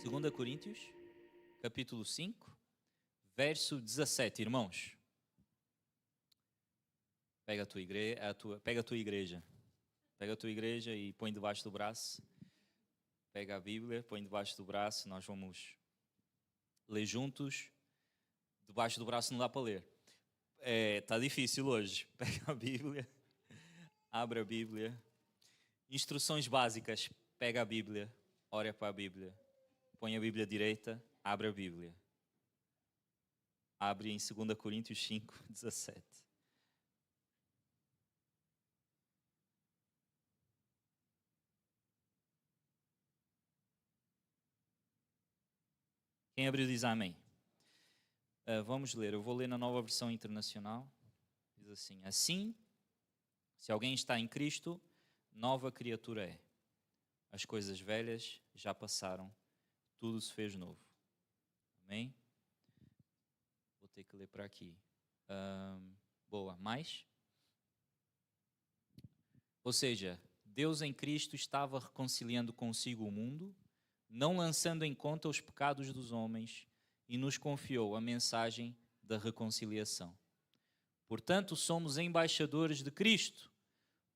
2 Coríntios, capítulo 5, verso 17, irmãos. Pega a tua igreja e põe debaixo do braço. Pega a Bíblia, põe debaixo do braço, nós vamos ler juntos. Debaixo do braço não dá para ler. Está difícil hoje. Pega a Bíblia, abre a Bíblia. Instruções básicas, pega a Bíblia, olha para a Bíblia. Põe a Bíblia direita, abre a Bíblia. Abre em 2 Coríntios 5, 17. Quem abriu diz amém. Vamos ler, eu vou ler na Nova Versão Internacional. Diz assim: assim, se alguém está em Cristo, nova criatura é. As coisas velhas já passaram, tudo se fez novo. Amém? Vou ter que ler para aqui. Boa, mais? Ou seja, Deus em Cristo estava reconciliando consigo o mundo, não lançando em conta os pecados dos homens, e nos confiou a mensagem da reconciliação. Portanto, somos embaixadores de Cristo,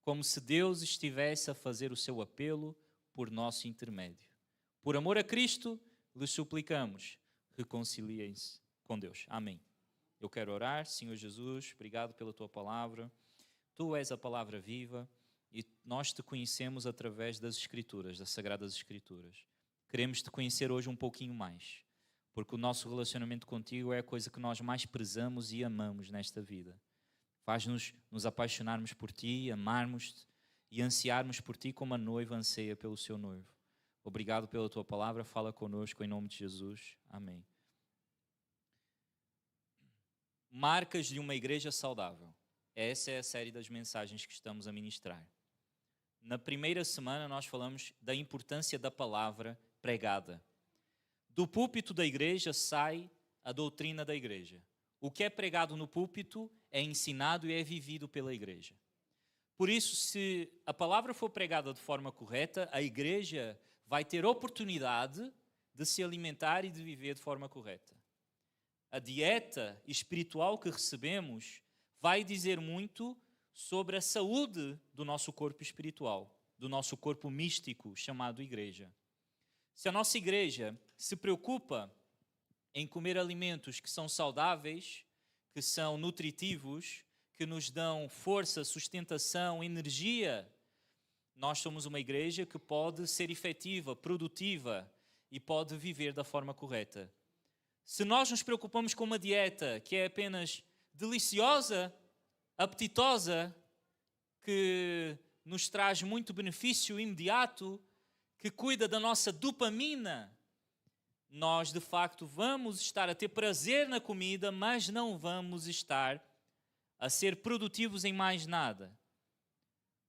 como se Deus estivesse a fazer o seu apelo por nosso intermédio. Por amor a Cristo, lhes suplicamos, reconciliem-se com Deus. Amém. Eu quero orar. Senhor Jesus, obrigado pela tua palavra. Tu és a palavra viva e nós te conhecemos através das Escrituras, das Sagradas Escrituras. Queremos te conhecer hoje um pouquinho mais, porque o nosso relacionamento contigo é a coisa que nós mais prezamos e amamos nesta vida. Faz-nos nos apaixonarmos por ti, amarmos-te e ansiarmos por ti como a noiva anseia pelo seu noivo. Obrigado pela tua palavra, fala connosco em nome de Jesus. Amém. Marcas de uma igreja saudável. Essa é a série das mensagens que estamos a ministrar. Na primeira semana nós falamos da importância da palavra pregada. Do púlpito da igreja sai a doutrina da igreja. O que é pregado no púlpito é ensinado e é vivido pela igreja. Por isso, se a palavra for pregada de forma correta, a igreja vai ter oportunidade de se alimentar e de viver de forma correta. A dieta espiritual que recebemos vai dizer muito sobre a saúde do nosso corpo espiritual, do nosso corpo místico chamado igreja. Se a nossa igreja se preocupa em comer alimentos que são saudáveis, que são nutritivos, que nos dão força, sustentação, energia, nós somos uma igreja que pode ser efetiva, produtiva e pode viver da forma correta. Se nós nos preocupamos com uma dieta que é apenas deliciosa, apetitosa, que nos traz muito benefício imediato, que cuida da nossa dopamina, nós de facto vamos estar a ter prazer na comida, mas não vamos estar a ser produtivos em mais nada.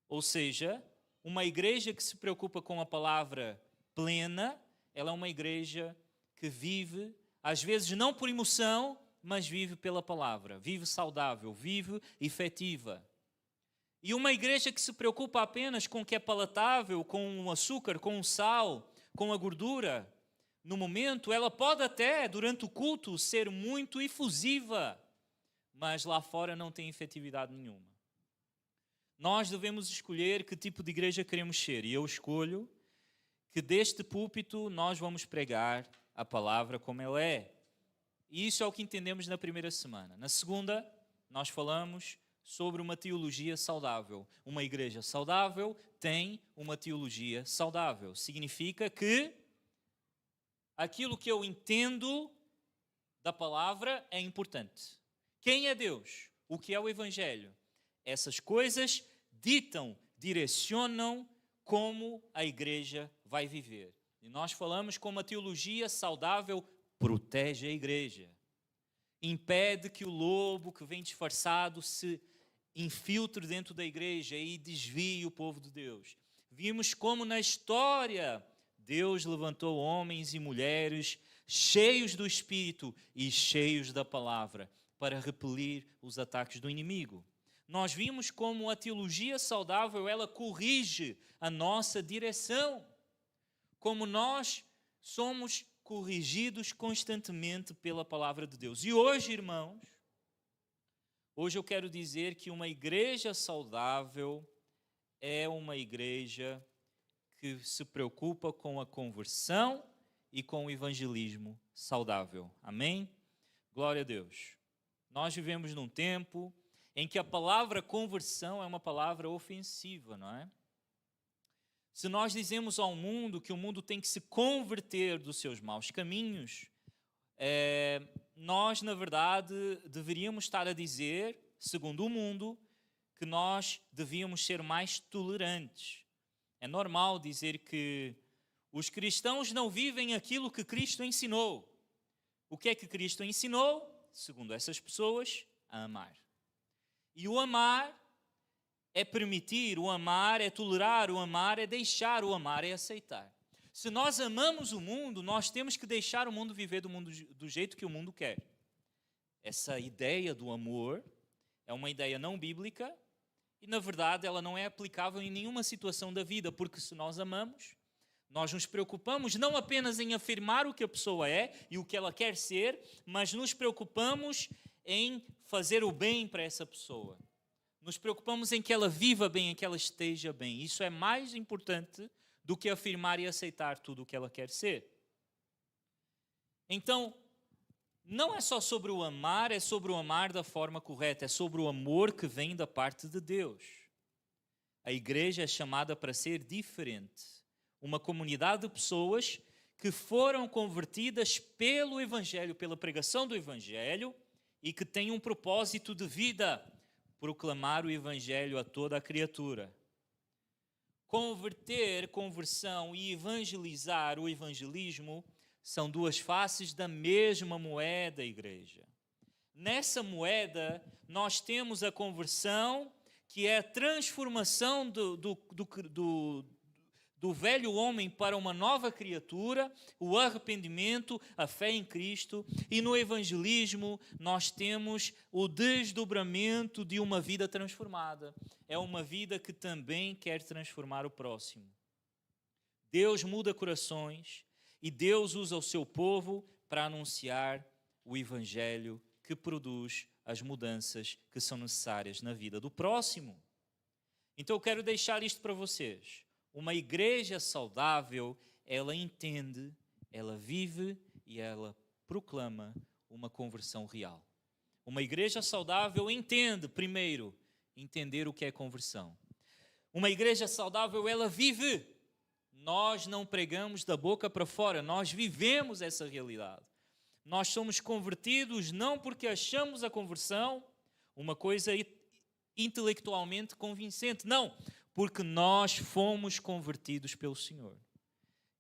Ou seja, uma igreja que se preocupa com a palavra plena, ela é uma igreja que vive, às vezes não por emoção, mas vive pela palavra, vive saudável, vive efetiva. E uma igreja que se preocupa apenas com o que é palatável, com o açúcar, com o sal, com a gordura, no momento, ela pode até, durante o culto, ser muito efusiva, mas lá fora não tem efetividade nenhuma. Nós devemos escolher que tipo de igreja queremos ser, e eu escolho que deste púlpito nós vamos pregar a palavra como ela é. E isso é o que entendemos na primeira semana. Na segunda, nós falamos sobre uma teologia saudável. Uma igreja saudável tem uma teologia saudável. Significa que aquilo que eu entendo da palavra é importante. Quem é Deus? O que é o Evangelho? Essas coisas ditam, direcionam como a igreja vai viver. E nós falamos como a teologia saudável protege a igreja. Impede que o lobo que vem disfarçado se infiltre dentro da igreja e desvie o povo de Deus. Vimos como na história Deus levantou homens e mulheres cheios do Espírito e cheios da palavra para repelir os ataques do inimigo. Nós vimos como a teologia saudável, ela corrige a nossa direção. Como nós somos corrigidos constantemente pela palavra de Deus. E hoje, irmãos, hoje eu quero dizer que uma igreja saudável é uma igreja que se preocupa com a conversão e com o evangelismo saudável. Amém? Glória a Deus. Nós vivemos num tempo em que a palavra conversão é uma palavra ofensiva, não é? Se nós dizemos ao mundo que o mundo tem que se converter dos seus maus caminhos, nós, na verdade, deveríamos estar a dizer, segundo o mundo, que nós devíamos ser mais tolerantes. É normal dizer que os cristãos não vivem aquilo que Cristo ensinou. O que é que Cristo ensinou? Segundo essas pessoas, a amar. E o amar é permitir, o amar é tolerar, o amar é deixar, o amar é aceitar. Se nós amamos o mundo, nós temos que deixar o mundo viver do jeito que o mundo quer. Essa ideia do amor é uma ideia não bíblica e, na verdade, ela não é aplicável em nenhuma situação da vida, porque se nós amamos, nós nos preocupamos não apenas em afirmar o que a pessoa é e o que ela quer ser, mas nos preocupamos em fazer o bem para essa pessoa. Nos preocupamos em que ela viva bem, em que ela esteja bem. Isso é mais importante do que afirmar e aceitar tudo o que ela quer ser. Então, não é só sobre o amar, é sobre o amar da forma correta, é sobre o amor que vem da parte de Deus. A igreja é chamada para ser diferente. Uma comunidade de pessoas que foram convertidas pelo Evangelho, pela pregação do Evangelho, e que têm um propósito de vida: proclamar o Evangelho a toda a criatura. Converter, conversão e evangelizar, o evangelismo, são duas faces da mesma moeda, igreja. Nessa moeda, nós temos a conversão, que é a transformação do velho homem para uma nova criatura, o arrependimento, a fé em Cristo. E no evangelismo nós temos o desdobramento de uma vida transformada. É uma vida que também quer transformar o próximo. Deus muda corações e Deus usa o seu povo para anunciar o evangelho que produz as mudanças que são necessárias na vida do próximo. Então eu quero deixar isto para vocês. Uma igreja saudável, ela entende, ela vive e ela proclama uma conversão real. Uma igreja saudável entende, primeiro, entender o que é conversão. Uma igreja saudável, ela vive. Nós não pregamos da boca para fora, nós vivemos essa realidade. Nós somos convertidos não porque achamos a conversão uma coisa intelectualmente convincente, não, porque nós fomos convertidos pelo Senhor.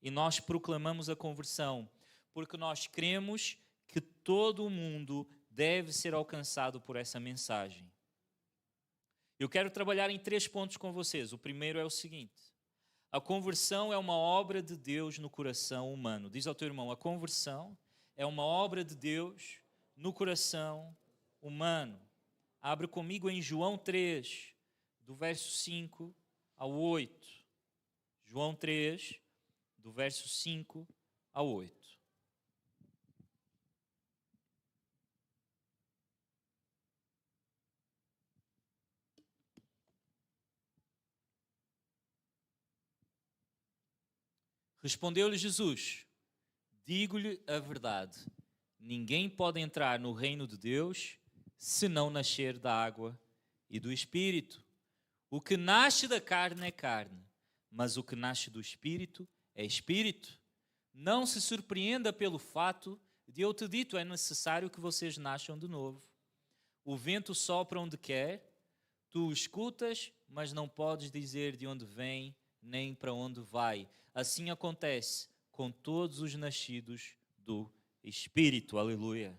E nós proclamamos a conversão, porque nós cremos que todo o mundo deve ser alcançado por essa mensagem. Eu quero trabalhar em 3 pontos com vocês. O primeiro é o seguinte: a conversão é uma obra de Deus no coração humano. Diz ao teu irmão, a conversão é uma obra de Deus no coração humano. Abre comigo em João 3, do verso 5 ao 8. João 3, do verso 5 ao 8. Respondeu-lhe Jesus: digo-lhe a verdade, ninguém pode entrar no reino de Deus se não nascer da água e do Espírito. O que nasce da carne é carne, mas o que nasce do Espírito é Espírito. Não se surpreenda pelo fato de eu te dito, é necessário que vocês nasçam de novo. O vento sopra onde quer, tu o escutas, mas não podes dizer de onde vem, nem para onde vai. Assim acontece com todos os nascidos do Espírito. Aleluia.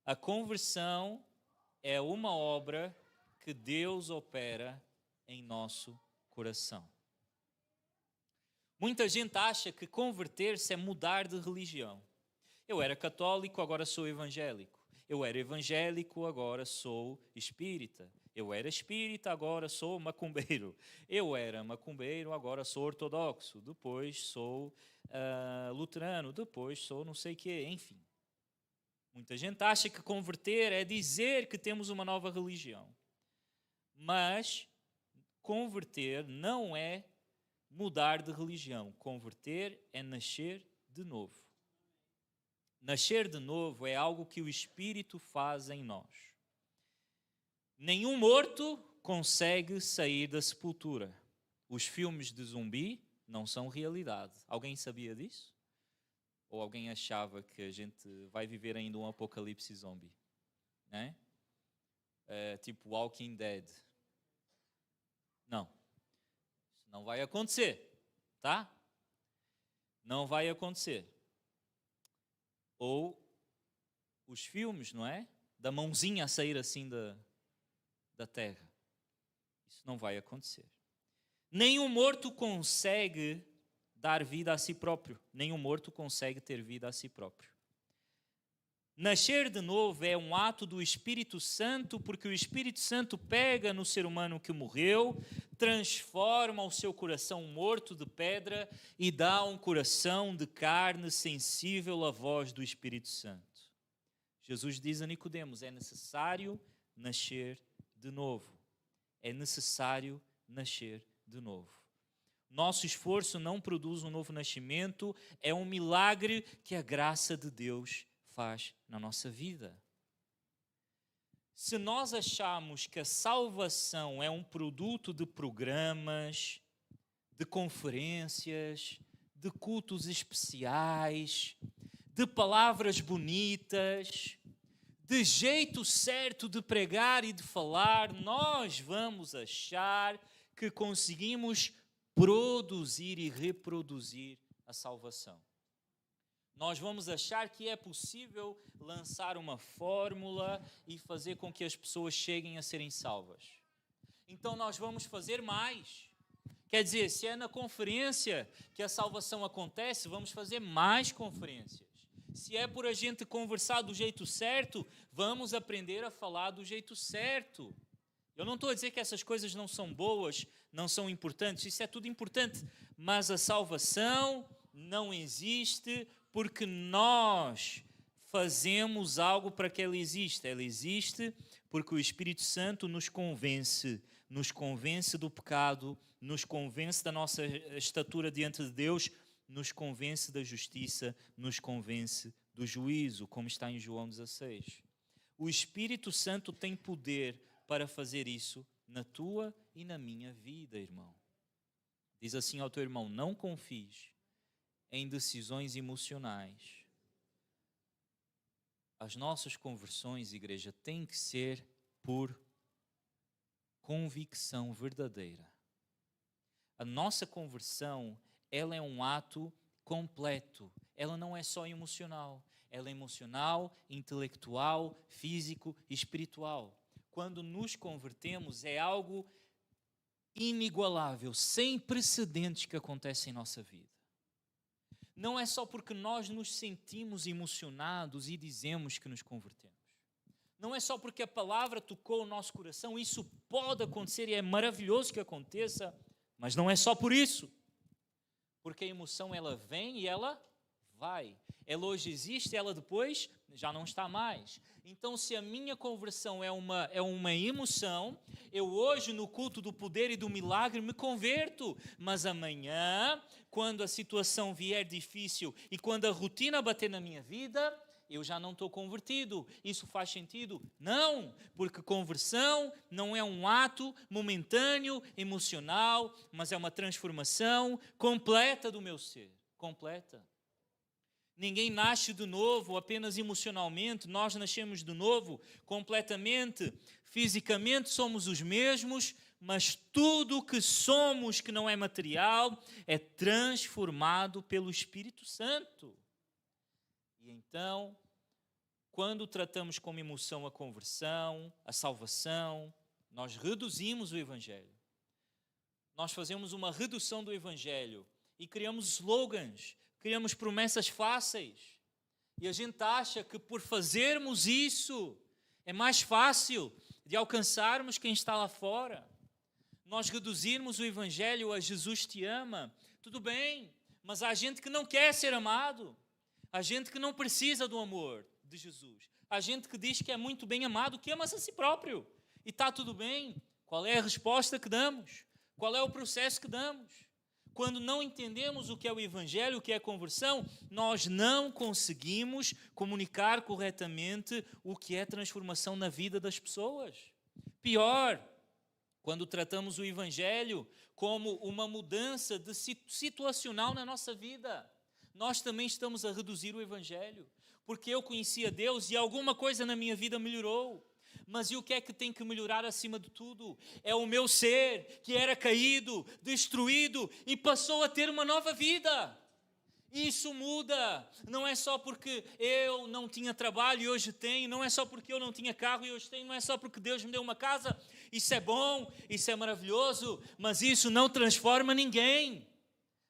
A conversão é uma obra que Deus opera em nosso coração. Muita gente acha que converter-se é mudar de religião. Eu era católico, agora sou evangélico. Eu era evangélico, agora sou espírita. Eu era espírita, agora sou macumbeiro. Eu era macumbeiro, agora sou ortodoxo. Depois sou luterano. Depois sou não sei o quê. Enfim. Muita gente acha que converter é dizer que temos uma nova religião. Mas converter não é mudar de religião. Converter é nascer de novo. Nascer de novo é algo que o Espírito faz em nós. Nenhum morto consegue sair da sepultura. Os filmes de zumbi não são realidade. Alguém sabia disso? Ou alguém achava que a gente vai viver ainda um apocalipse zombie? Né? Tipo Walking Dead. Não. Isso não vai acontecer. Tá? Não vai acontecer. Ou os filmes, não é? Da mãozinha a sair assim da terra. Isso não vai acontecer. Nenhum morto consegue dar vida a si próprio. Nenhum morto consegue ter vida a si próprio. Nascer de novo é um ato do Espírito Santo, porque o Espírito Santo pega no ser humano que morreu, transforma o seu coração morto de pedra e dá um coração de carne sensível à voz do Espírito Santo. Jesus diz a Nicodemos: é necessário nascer de novo. É necessário nascer de novo. Nosso esforço não produz um novo nascimento, é um milagre que a graça de Deus faz na nossa vida. Se nós achamos que a salvação é um produto de programas, de conferências, de cultos especiais, de palavras bonitas, de jeito certo de pregar e de falar, nós vamos achar que conseguimos produzir e reproduzir a salvação. Nós vamos achar que é possível lançar uma fórmula e fazer com que as pessoas cheguem a serem salvas. Então nós vamos fazer mais. Quer dizer, se é na conferência que a salvação acontece, vamos fazer mais conferências. Se é por a gente conversar do jeito certo, vamos aprender a falar do jeito certo. Eu não estou a dizer que essas coisas não são boas, não são importantes, isso é tudo importante, mas a salvação não existe porque nós fazemos algo para que ela exista. Ela existe porque o Espírito Santo nos convence do pecado, nos convence da nossa estatura diante de Deus, nos convence da justiça, nos convence do juízo, como está em João 16. O Espírito Santo tem poder para fazer isso na tua e na minha vida, irmão. Diz assim ao teu irmão: não confies em decisões emocionais. As nossas conversões, igreja, têm que ser por convicção verdadeira. A nossa conversão, ela é um ato completo. Ela não é só emocional. Ela é emocional, intelectual, físico e espiritual. Quando nos convertemos, é algo inigualável, sem precedentes que acontece em nossa vida. Não é só porque nós nos sentimos emocionados e dizemos que nos convertemos. Não é só porque a palavra tocou o nosso coração. Isso pode acontecer e é maravilhoso que aconteça, mas não é só por isso. Porque a emoção, ela vem e ela vai. Ela hoje existe, ela depois já não está mais. Então, se a minha conversão é uma emoção, eu hoje no culto do poder e do milagre me converto, mas amanhã, quando a situação vier difícil e quando a rotina bater na minha vida, eu já não estou convertido. Isso faz sentido? Não, porque conversão não é um ato momentâneo, emocional, mas é uma transformação completa do meu ser. Completa. Ninguém nasce de novo apenas emocionalmente, nós nascemos de novo completamente. Fisicamente somos os mesmos, mas tudo o que somos que não é material é transformado pelo Espírito Santo. E então, quando tratamos como emoção a conversão, a salvação, nós reduzimos o Evangelho. Nós fazemos uma redução do Evangelho e criamos slogans, criamos promessas fáceis. E a gente acha que por fazermos isso é mais fácil. de alcançarmos quem está lá fora, nós reduzirmos o evangelho a Jesus te ama, tudo bem, mas há gente que não quer ser amado, há gente que não precisa do amor de Jesus, há gente que diz que é muito bem amado, que ama-se a si próprio, e está tudo bem. Qual é a resposta que damos? Qual é o processo que damos? Quando não entendemos o que é o evangelho, o que é a conversão, nós não conseguimos comunicar corretamente o que é transformação na vida das pessoas. Pior, quando tratamos o evangelho como uma mudança situacional na nossa vida, nós também estamos a reduzir o evangelho, porque eu conhecia Deus e alguma coisa na minha vida melhorou. Mas e o que é que tem que melhorar acima de tudo? É o meu ser, que era caído, destruído e passou a ter uma nova vida. Isso muda. Não é só porque eu não tinha trabalho e hoje tenho, não é só porque eu não tinha carro e hoje tenho, não é só porque Deus me deu uma casa. Isso é bom, isso é maravilhoso, mas isso não transforma ninguém.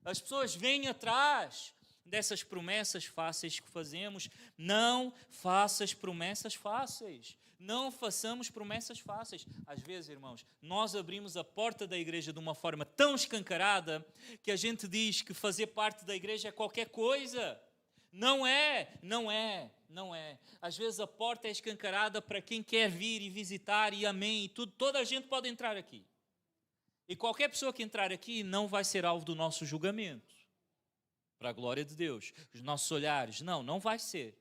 As pessoas vêm atrás dessas promessas fáceis que fazemos. Não faças promessas fáceis. Não façamos promessas fáceis. Às vezes, irmãos, nós abrimos a porta da igreja de uma forma tão escancarada que a gente diz que fazer parte da igreja é qualquer coisa. Não é. Às vezes a porta é escancarada para quem quer vir e visitar e amém e tudo. Toda a gente pode entrar aqui. E qualquer pessoa que entrar aqui não vai ser alvo do nosso julgamento. Para a glória de Deus. Os nossos olhares, não vai ser.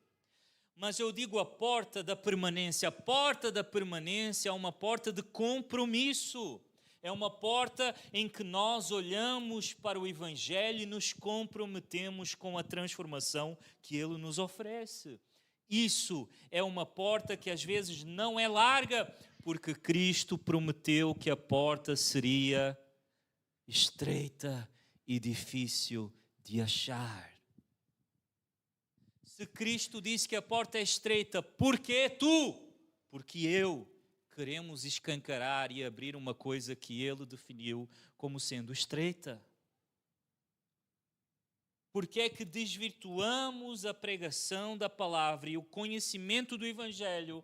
Mas eu digo a porta da permanência. A porta da permanência é uma porta de compromisso. É uma porta em que nós olhamos para o evangelho e nos comprometemos com a transformação que ele nos oferece. Isso é uma porta que às vezes não é larga, porque Cristo prometeu que a porta seria estreita e difícil de achar. Se Cristo disse que a porta é estreita, por que tu? Porque eu queremos escancarar e abrir uma coisa que Ele definiu como sendo estreita. Por que é que desvirtuamos a pregação da palavra e o conhecimento do Evangelho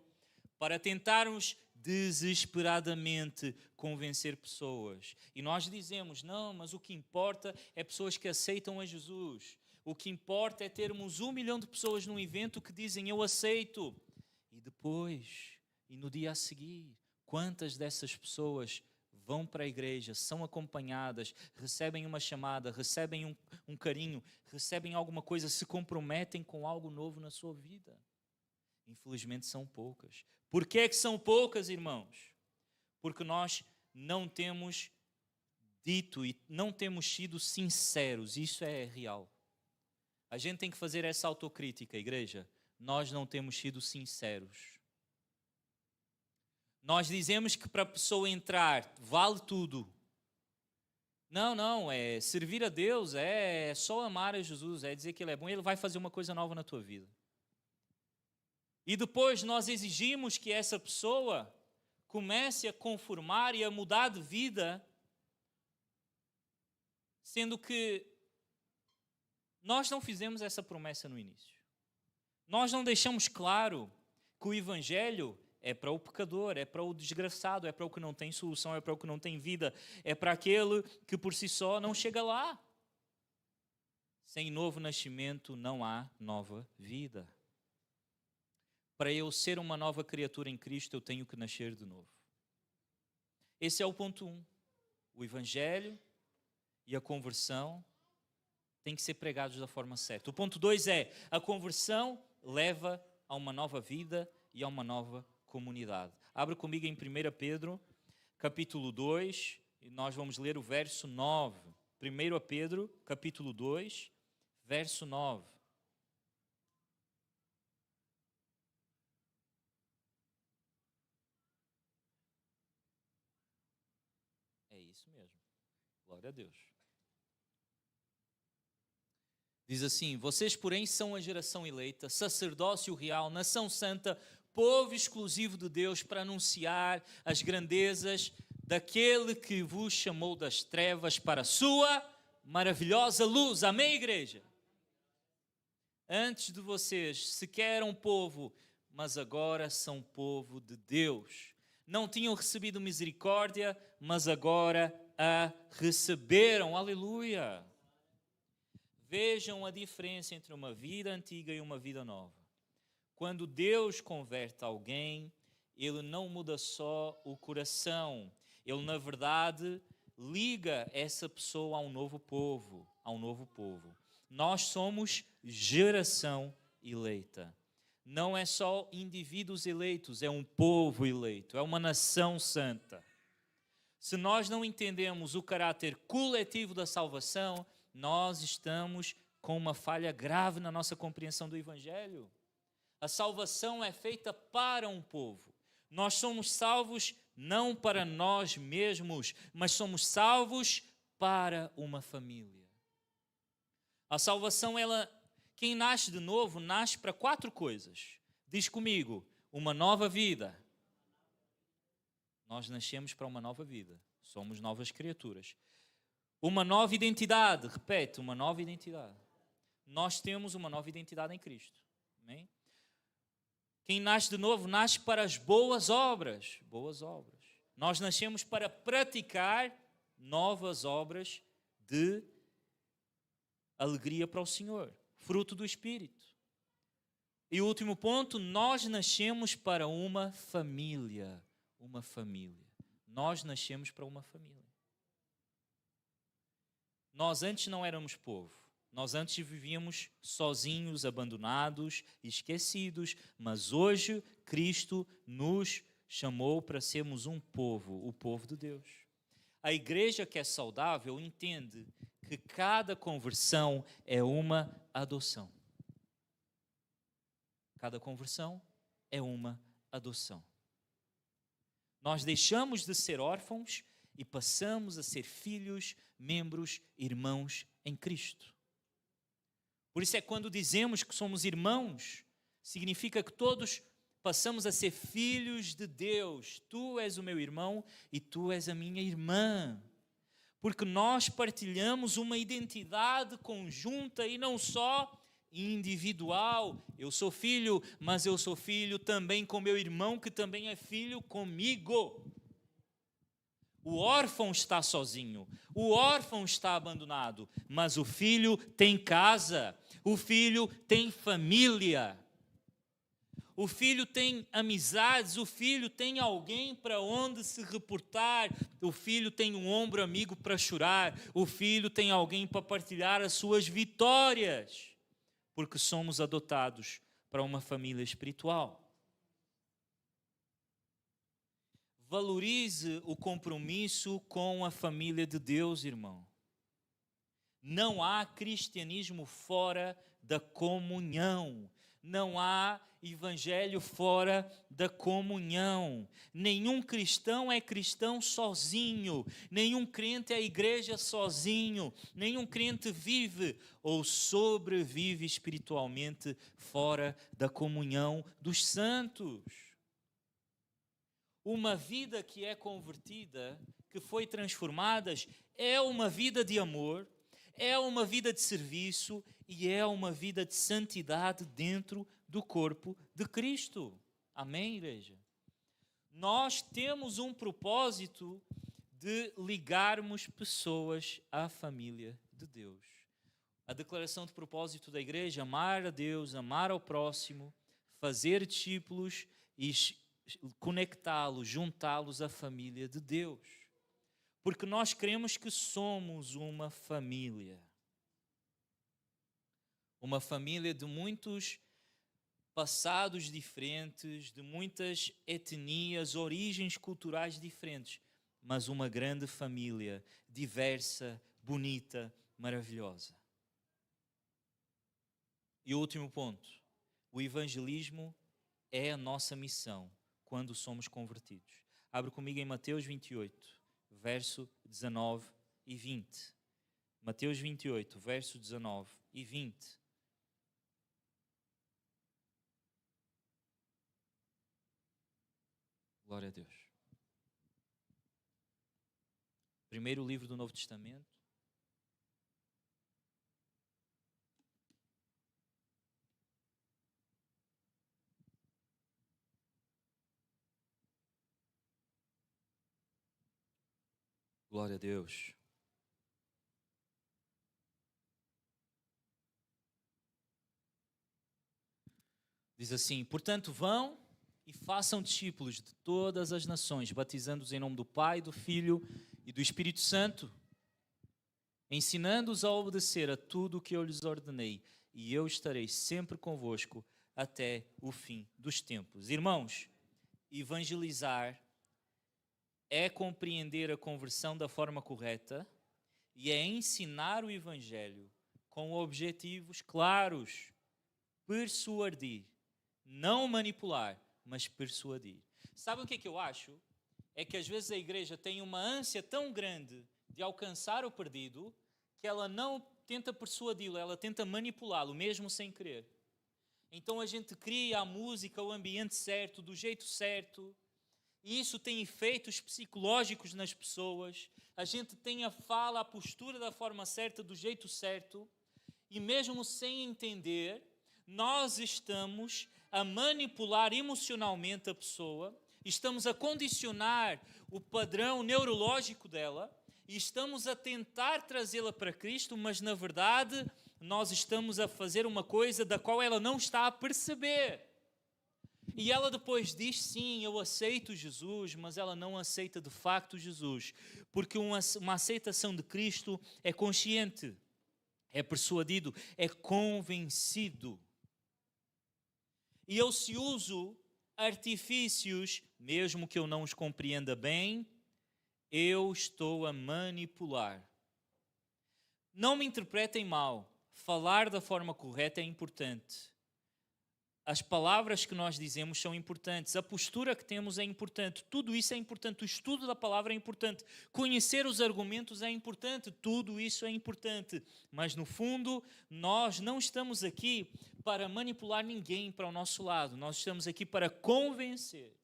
para tentarmos desesperadamente convencer pessoas? E nós dizemos, não, mas o que importa é pessoas que aceitam a Jesus. O que importa é termos 1 milhão de pessoas num evento que dizem eu aceito. E depois, e no dia a seguir, quantas dessas pessoas vão para a igreja, são acompanhadas, recebem uma chamada, recebem um carinho, recebem alguma coisa, se comprometem com algo novo na sua vida? Infelizmente são poucas. Por que é que são poucas, irmãos? Porque nós não temos dito e não temos sido sinceros. Isso é real. A gente tem que fazer essa autocrítica, igreja. Nós não temos sido sinceros. Nós dizemos que para a pessoa entrar vale tudo. Não, é servir a Deus, é só amar a Jesus, é dizer que Ele é bom e Ele vai fazer uma coisa nova na tua vida. E depois nós exigimos que essa pessoa comece a conformar e a mudar de vida, sendo que nós não fizemos essa promessa no início. Nós não deixamos claro que o Evangelho é para o pecador, é para o desgraçado, é para o que não tem solução, é para o que não tem vida, é para aquele que por si só não chega lá. Sem novo nascimento não há nova vida. Para eu ser uma nova criatura em Cristo, eu tenho que nascer de novo. Esse é o ponto 1. O Evangelho e a conversão têm que ser pregados da forma certa. O ponto 2 é, a conversão leva a uma nova vida e a uma nova comunidade. Abra comigo em 1 Pedro, capítulo 2, e nós vamos ler o verso 9. 1 Pedro, capítulo 2, verso 9. É isso mesmo. Glória a Deus. Diz assim, vocês, porém, são a geração eleita, sacerdócio real, nação santa, povo exclusivo de Deus, para anunciar as grandezas daquele que vos chamou das trevas para a sua maravilhosa luz. Amém, igreja? Antes de vocês sequer eram povo, mas agora são povo de Deus. não tinham recebido misericórdia, mas agora a receberam. Aleluia! Vejam a diferença entre uma vida antiga e uma vida nova. Quando Deus converte alguém, Ele não muda só o coração. Ele, na verdade, liga essa pessoa a um novo povo. Nós somos geração eleita. Não é só indivíduos eleitos, é um povo eleito, é uma nação santa. Se nós não entendemos o caráter coletivo da salvação, nós estamos com uma falha grave na nossa compreensão do Evangelho. A salvação é feita para um povo. Nós somos salvos não para nós mesmos, mas somos salvos para uma família. A salvação, quem nasce de novo, nasce para 4 coisas. Diz comigo, uma nova vida. Nós nascemos para uma nova vida. Somos novas criaturas. Uma nova identidade. Repete, uma nova identidade. Nós temos uma nova identidade em Cristo. Amém? Quem nasce de novo, nasce para as boas obras. Boas obras. Nós nascemos para praticar novas obras de alegria para o Senhor. Fruto do Espírito. E o último ponto, nós nascemos para uma família. Uma família. Nós nascemos para uma família. Nós antes não éramos povo. Nós antes vivíamos sozinhos, abandonados, esquecidos. Mas hoje Cristo nos chamou para sermos um povo, o povo de Deus. A igreja que é saudável entende que cada conversão é uma adoção. Cada conversão é uma adoção. Nós deixamos de ser órfãos e passamos a ser filhos, membros, irmãos em Cristo. Por isso é quando dizemos que somos irmãos, significa que todos passamos a ser filhos de Deus. Tu és o meu irmão e tu és a minha irmã. Porque nós partilhamos uma identidade conjunta e não só individual. Eu sou filho, mas eu sou filho também com meu irmão, que também é filho comigo. O órfão está sozinho, o órfão está abandonado, mas o filho tem casa, o filho tem família, o filho tem amizades, o filho tem alguém para onde se reportar, o filho tem um ombro amigo para chorar, o filho tem alguém para partilhar as suas vitórias, porque somos adotados para uma família espiritual. Valorize o compromisso com a família de Deus, irmão. Não há cristianismo fora da comunhão. Não há evangelho fora da comunhão. Nenhum cristão é cristão sozinho. Nenhum crente é igreja sozinho. Nenhum crente vive ou sobrevive espiritualmente fora da comunhão dos santos. Uma vida que é convertida, que foi transformada, é uma vida de amor, é uma vida de serviço e é uma vida de santidade dentro do corpo de Cristo. Amém, igreja? Nós temos um propósito de ligarmos pessoas à família de Deus. A declaração de propósito da igreja: amar a Deus, amar ao próximo, fazer discípulos e conectá-los, juntá-los à família de Deus. Porque nós cremos que somos uma família. Uma família de muitos passados diferentes, de muitas etnias, origens culturais diferentes, mas uma grande família, diversa, bonita, maravilhosa. E o último ponto: o evangelismo é a nossa missão quando somos convertidos. Abre comigo em Mateus 28, verso 19 e 20. Mateus 28, verso 19 e 20. Glória a Deus. Primeiro livro do Novo Testamento. Glória a Deus. Diz assim: portanto, vão e façam discípulos de todas as nações, batizando-os em nome do Pai, do Filho e do Espírito Santo, ensinando-os a obedecer a tudo o que eu lhes ordenei, e eu estarei sempre convosco até o fim dos tempos. Irmãos, evangelizar é compreender a conversão da forma correta e é ensinar o Evangelho com objetivos claros, persuadir, não manipular, mas persuadir. Sabe o que eu acho? É que às vezes a igreja tem uma ânsia tão grande de alcançar o perdido que ela não tenta persuadi-lo, ela tenta manipulá-lo, mesmo sem querer. Então a gente cria a música, o ambiente certo, do jeito certo, e isso tem efeitos psicológicos nas pessoas. A gente tem a fala, a postura da forma certa, do jeito certo, e mesmo sem entender, nós estamos a manipular emocionalmente a pessoa, estamos a condicionar o padrão neurológico dela e estamos a tentar trazê-la para Cristo, mas na verdade nós estamos a fazer uma coisa da qual ela não está a perceber. E ela depois diz, sim, eu aceito Jesus, mas ela não aceita de facto Jesus, porque uma aceitação de Cristo é consciente, é persuadido, é convencido. E eu, se uso artifícios, mesmo que eu não os compreenda bem, eu estou a manipular. Não me interpretem mal, falar da forma correta é importante. As palavras que nós dizemos são importantes, a postura que temos é importante, tudo isso é importante, o estudo da palavra é importante, conhecer os argumentos é importante, tudo isso é importante. Mas no fundo, nós não estamos aqui para manipular ninguém para o nosso lado, nós estamos aqui para convencer,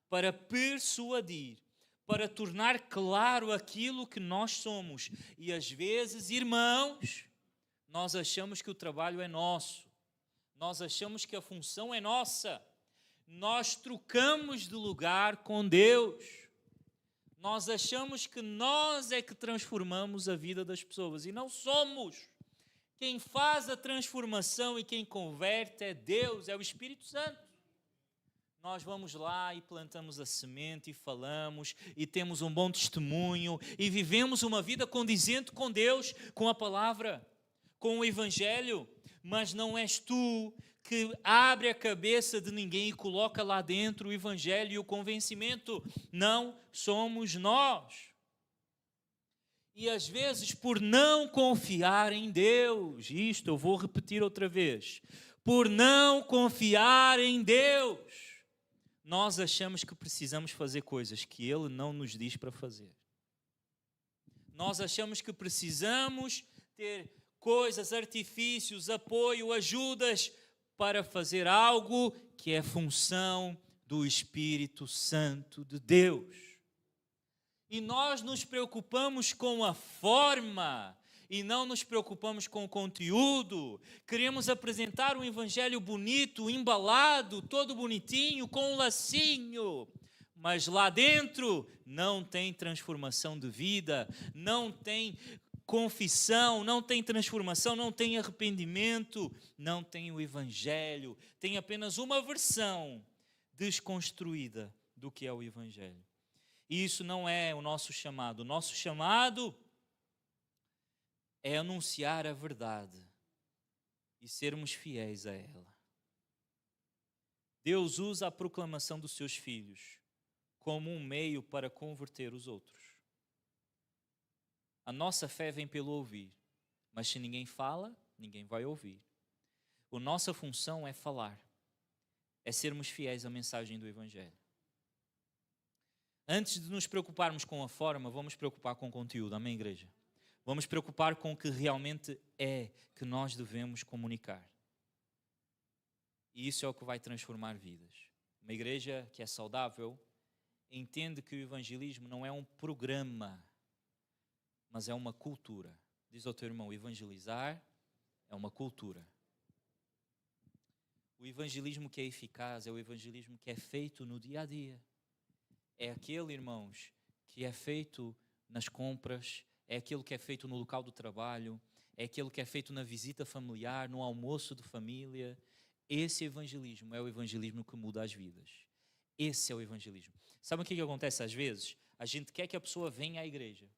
para persuadir, para tornar claro aquilo que nós somos. E às vezes, irmãos, nós achamos que o trabalho é nosso. Nós achamos que a função é nossa. Nós trocamos de lugar com Deus. Nós achamos que nós é que transformamos a vida das pessoas e não somos. Quem faz a transformação e quem converte é Deus, é o Espírito Santo. Nós vamos lá e plantamos a semente e falamos e temos um bom testemunho e vivemos uma vida condizente com Deus, com a palavra, com o Evangelho. Mas não és tu que abre a cabeça de ninguém e coloca lá dentro o Evangelho e o convencimento. Não somos nós. E às vezes, por não confiar em Deus, isto eu vou repetir outra vez, por não confiar em Deus, nós achamos que precisamos fazer coisas que Ele não nos diz para fazer. Nós achamos que precisamos ter coisas, artifícios, apoio, ajudas para fazer algo que é função do Espírito Santo de Deus. E nós nos preocupamos com a forma e não nos preocupamos com o conteúdo. Queremos apresentar um evangelho bonito, embalado, todo bonitinho, com um lacinho. Mas lá dentro não tem transformação de vida, não tem confissão, não tem transformação, não tem arrependimento, não tem o Evangelho, tem apenas uma versão desconstruída do que é o Evangelho. E isso não é o nosso chamado. O nosso chamado é anunciar a verdade e sermos fiéis a ela. Deus usa a proclamação dos seus filhos como um meio para converter os outros. A nossa fé vem pelo ouvir, mas se ninguém fala, ninguém vai ouvir. A nossa função é falar, é sermos fiéis à mensagem do Evangelho. Antes de nos preocuparmos com a forma, vamos preocupar com o conteúdo, amém, igreja? Vamos preocupar com o que realmente é que nós devemos comunicar. E isso é o que vai transformar vidas. Uma igreja que é saudável entende que o evangelismo não é um programa, mas é uma cultura. Diz ao teu irmão, evangelizar é uma cultura. O evangelismo que é eficaz é o evangelismo que é feito no dia a dia. É aquele, irmãos, que é feito nas compras, é aquilo que é feito no local do trabalho, é aquilo que é feito na visita familiar, no almoço de família. Esse evangelismo é o evangelismo que muda as vidas. Esse é o evangelismo. Sabe o que acontece às vezes? A gente quer que a pessoa venha à igreja.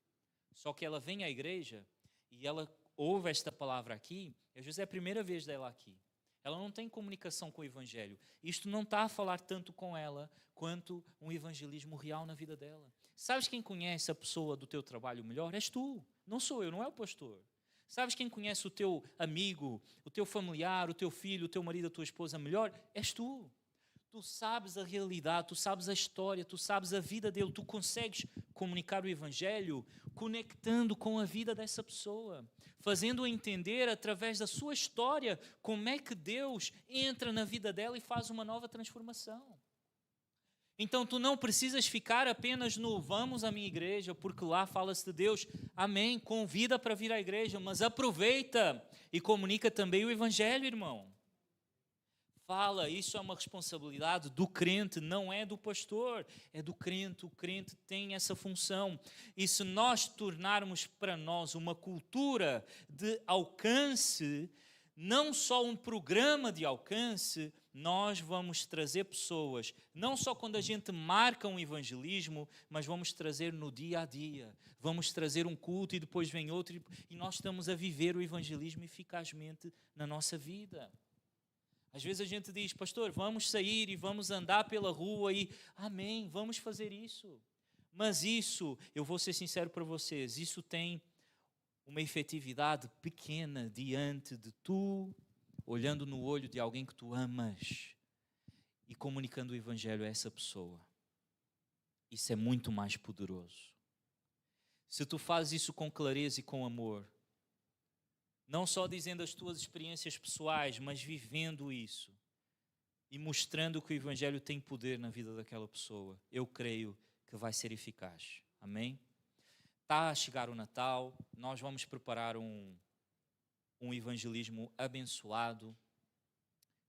Só que ela vem à igreja e ela ouve esta palavra aqui, e às vezes é a primeira vez dela aqui. Ela não tem comunicação com o evangelho. Isto não está a falar tanto com ela quanto um evangelismo real na vida dela. Sabes quem conhece a pessoa do teu trabalho melhor? És tu. Não sou eu, não é o pastor. Sabes quem conhece o teu amigo, o teu familiar, o teu filho, o teu marido, a tua esposa melhor? És tu. Tu sabes a realidade, tu sabes a história, tu sabes a vida dele, tu consegues comunicar o evangelho conectando com a vida dessa pessoa, fazendo-a entender através da sua história como é que Deus entra na vida dela e faz uma nova transformação. Então tu não precisas ficar apenas no vamos à minha igreja, porque lá fala-se de Deus. Amém, convida para vir à igreja, mas aproveita e comunica também o evangelho, irmão. Fala, isso é uma responsabilidade do crente, não é do pastor, é do crente. O crente tem essa função. E se nós tornarmos para nós uma cultura de alcance, não só um programa de alcance, nós vamos trazer pessoas, não só quando a gente marca um evangelismo, mas vamos trazer no dia a dia. Vamos trazer um culto e depois vem outro, e nós estamos a viver o evangelismo eficazmente na nossa vida. Às vezes a gente diz, pastor, vamos sair e vamos andar pela rua e, amém, vamos fazer isso. Mas isso, eu vou ser sincero para vocês, isso tem uma efetividade pequena diante de tu, olhando no olho de alguém que tu amas e comunicando o evangelho a essa pessoa. Isso é muito mais poderoso. Se tu fazes isso com clareza e com amor, não só dizendo as tuas experiências pessoais, mas vivendo isso e mostrando que o evangelho tem poder na vida daquela pessoa, eu creio que vai ser eficaz. Amém? Está a chegar o Natal, nós vamos preparar um evangelismo abençoado.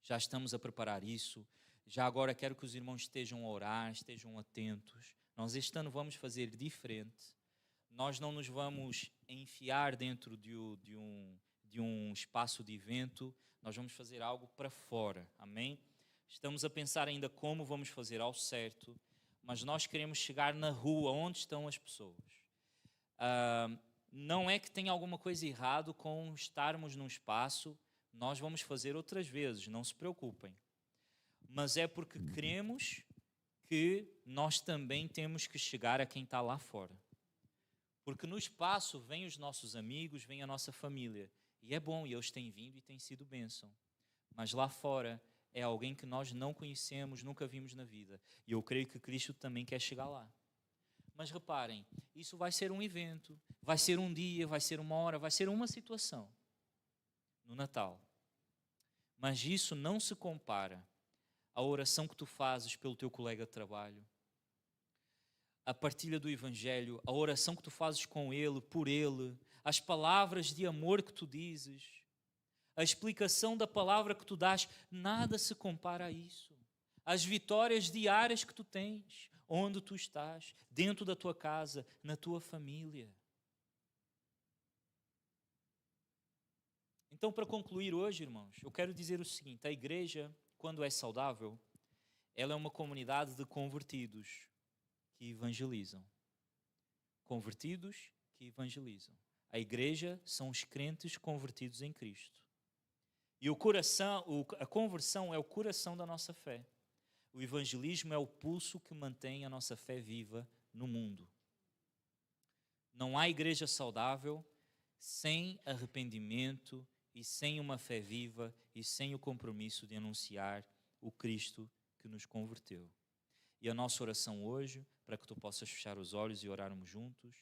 Já estamos a preparar isso. Já agora quero que os irmãos estejam a orar, estejam atentos. Nós este ano vamos fazer diferente. Nós não nos vamos enfiar dentro de um espaço de evento, nós vamos fazer algo para fora, amém? Estamos a pensar ainda como vamos fazer ao certo, mas nós queremos chegar na rua, onde estão as pessoas. Não é que tenha alguma coisa errado com estarmos num espaço, nós vamos fazer outras vezes, não se preocupem. Mas é porque queremos que nós também temos que chegar a quem está lá fora. Porque no espaço vêm os nossos amigos, vem a nossa família. E é bom, e eles têm vindo e têm sido bênção. Mas lá fora é alguém que nós não conhecemos, nunca vimos na vida. E eu creio que Cristo também quer chegar lá. Mas reparem, isso vai ser um evento, vai ser um dia, vai ser uma hora, vai ser uma situação no Natal. Mas isso não se compara à oração que tu fazes pelo teu colega de trabalho, a partilha do evangelho, a oração que tu fazes com ele, por ele, as palavras de amor que tu dizes, a explicação da palavra que tu dás, nada se compara a isso. As vitórias diárias que tu tens, onde tu estás, dentro da tua casa, na tua família. Então, para concluir hoje, irmãos, eu quero dizer o seguinte: a igreja, quando é saudável, ela é uma comunidade de convertidos que evangelizam. Convertidos que evangelizam. A igreja são os crentes convertidos em Cristo. E a conversão é o coração da nossa fé. O evangelismo é o pulso que mantém a nossa fé viva no mundo. Não há igreja saudável sem arrependimento e sem uma fé viva e sem o compromisso de anunciar o Cristo que nos converteu. E a nossa oração hoje, para que tu possas fechar os olhos e orarmos juntos,